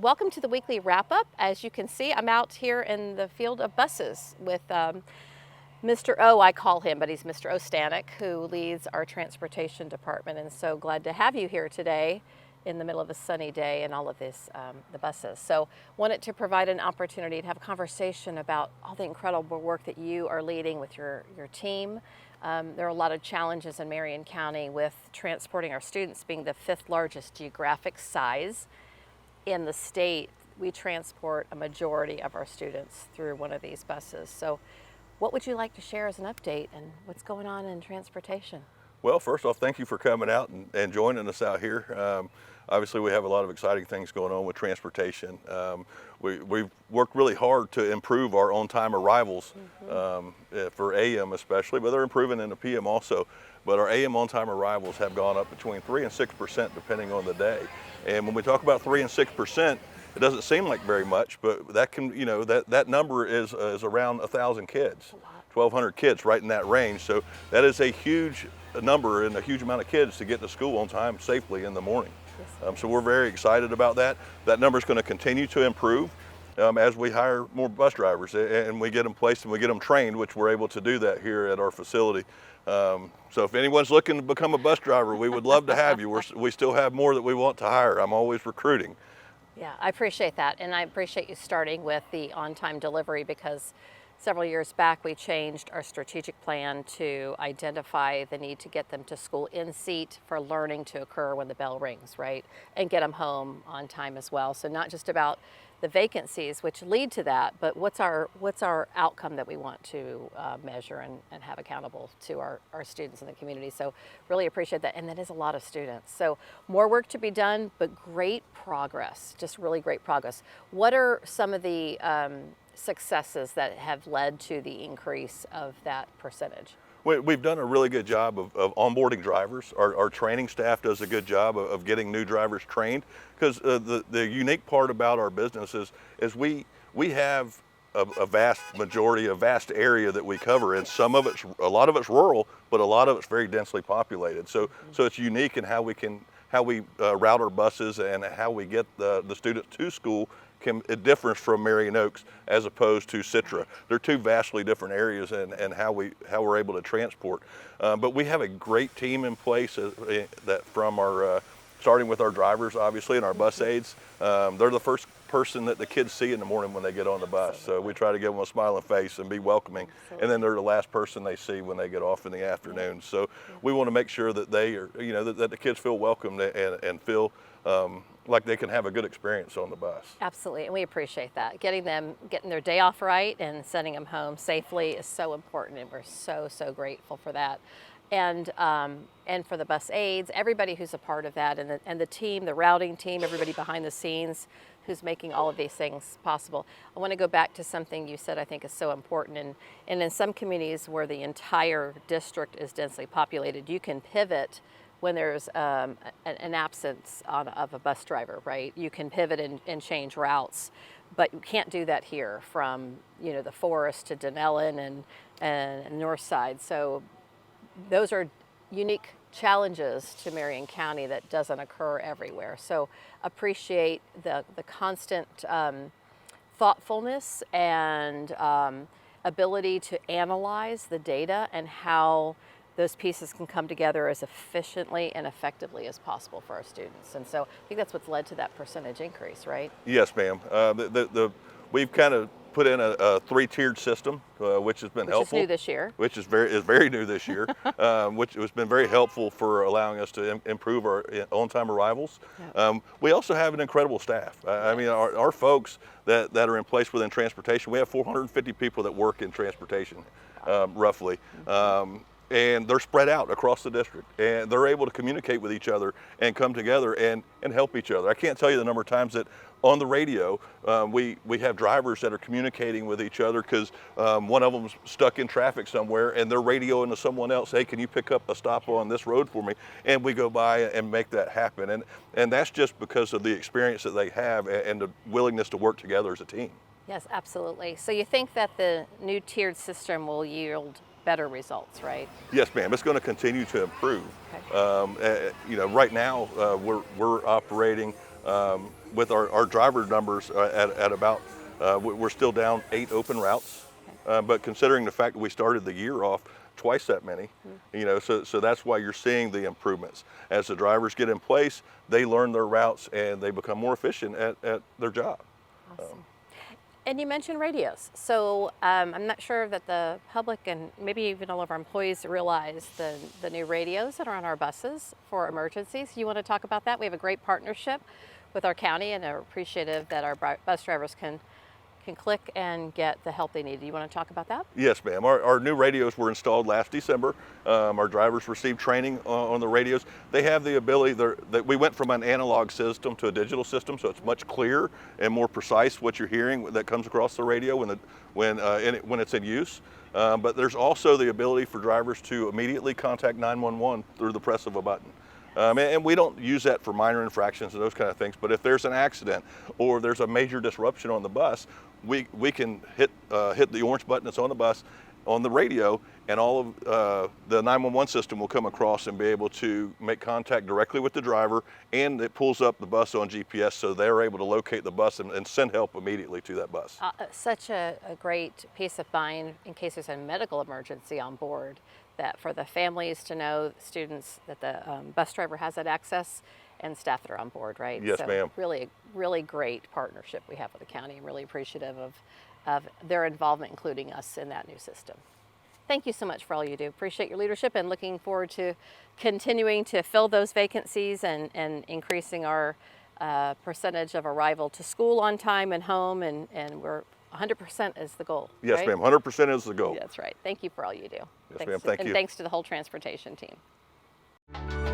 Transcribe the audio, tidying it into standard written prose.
welcome to the weekly wrap-up. As you can see, I'm out here in the field of buses with Mr. O, I call him, but he's Mr. Ostanek, who leads our transportation department, and so glad to have you here today in the middle of a sunny day and all of this, the buses. So wanted to provide an opportunity to have a conversation about all the incredible work that you are leading with your team. There are a lot of challenges in Marion County with transporting our students, being the 5th largest geographic size in the state. We transport a majority of our students through one of these buses. So what would you like to share as an update and what's going on in transportation? Well, first off, thank you for coming out and joining us out here. Obviously, we have a lot of exciting things going on with transportation. We've worked really hard to improve our on-time arrivals for AM especially, but they're improving in the PM also. But our AM on-time arrivals have gone up between 3 and 6% depending on the day. And when we talk about 3 and 6%, it doesn't seem like very much, but that can, that number is around 1,000 kids, 1,200 kids, right in that range. So that is a huge number and a huge amount of kids to get to school on time safely in the morning. So we're very excited about that. That number is going to continue to improve as we hire more bus drivers and we get them placed and we get them trained, which we're able to do that here at our facility. So if anyone's looking to become a bus driver, we would love to have you. We still have more that we want to hire. I'm always recruiting. Yeah, I appreciate that. And I appreciate you starting with the on-time delivery, because several years back we changed our strategic plan to identify the need to get them to school in seat for learning to occur when the bell rings, right? And get them home on time as well. So not just about the vacancies which lead to that, but what's our outcome that we want to measure and have accountable to our students in the community. So really appreciate that. And that is a lot of students. So more work to be done, but great progress, just really great progress. What are some of the successes that have led to the increase of that percentage? We've done a really good job of onboarding drivers. Our training staff does a good job of getting new drivers trained, because the unique part about our business is we have a vast majority, a vast area that we cover, and a lot of it's rural, but a lot of it's very densely populated. So it's unique in how we route our buses and how we get the students to school. It differs from Marion Oaks as opposed to Citra. They're two vastly different areas and how we're able to transport. But we have a great team in place that from our starting with our drivers, obviously, and our bus aides. They're the first person that the kids see in the morning when they get on the bus. So we try to give them a smiling face and be welcoming. And then they're the last person they see when they get off in the afternoon. So we want to make sure that they are, that the kids feel welcomed and feel like they can have a good experience on the bus. Absolutely, and we appreciate that. Getting their day off right and sending them home safely is so important, and we're so grateful for that. And for the bus aides, everybody who's a part of that, and the team, the routing team, everybody behind the scenes who's making all of these things possible. I want to go back to something you said I think is so important, and in some communities where the entire district is densely populated, you can pivot when there's an absence of a bus driver, right? You can pivot and change routes, but you can't do that here from the Forest to Dunellen and North Side. So those are unique challenges to Marion County that doesn't occur everywhere. So appreciate the constant thoughtfulness and ability to analyze the data and how those pieces can come together as efficiently and effectively as possible for our students. And so I think that's what's led to that percentage increase, right? Yes, ma'am. We've kind of put in a 3-tiered system, which has been helpful. Which is new this year. Which is very new this year, which has been very helpful for allowing us to improve our on-time arrivals. Yep. We also have an incredible staff. I mean, our folks that are in place within transportation, we have 450 people that work in transportation, roughly. And they're spread out across the district, and they're able to communicate with each other and come together and help each other. I can't tell you the number of times that on the radio we have drivers that are communicating with each other because one of them's stuck in traffic somewhere and they're radioing to someone else, hey, can you pick up a stop on this road for me? And we go by and make that happen. And that's just because of the experience that they have and the willingness to work together as a team. Yes, absolutely. So you think that the new tiered system will yield better results, right? Yes, ma'am. It's going to continue to improve. Okay. Right now we're operating with our driver numbers at about, we're still down 8 open routes. But considering the fact that we started the year off twice that many, so that's why you're seeing the improvements. As the drivers get in place, they learn their routes and they become more efficient at their job. Awesome. And you mentioned radios. So I'm not sure that the public and maybe even all of our employees realize the new radios that are on our buses for emergencies. You want to talk about that? We have a great partnership with our county and are appreciative that our bus drivers can click and get the help they need. Do you want to talk about that? Yes, ma'am. Our new radios were installed last December. Our drivers received training on the radios. They have the ability, that we went from an analog system to a digital system, so it's much clearer and more precise what you're hearing that comes across the radio when it's in use. But there's also the ability for drivers to immediately contact 911 through the press of a button. And we don't use that for minor infractions and those kind of things, but if there's an accident or there's a major disruption on the bus, we can hit the orange button that's on the bus on the radio, and all of the 911 system will come across and be able to make contact directly with the driver, and it pulls up the bus on GPS so they're able to locate the bus and send help immediately to that bus. Such a great peace of mind in case there's a medical emergency on board, that for the families to know, students, that the bus driver has that access, and staff that are on board, right? Yes, so ma'am. Really great partnership we have with the county, and really appreciative of their involvement, including us in that new system. Thank you so much for all you do. Appreciate your leadership and looking forward to continuing to fill those vacancies and increasing our percentage of arrival to school on time and home, and we're 100% is the goal. Yes, right? ma'am. 100% is the goal. That's right. Thank you for all you do. Yes, ma'am. Thank you. And thanks to the whole transportation team.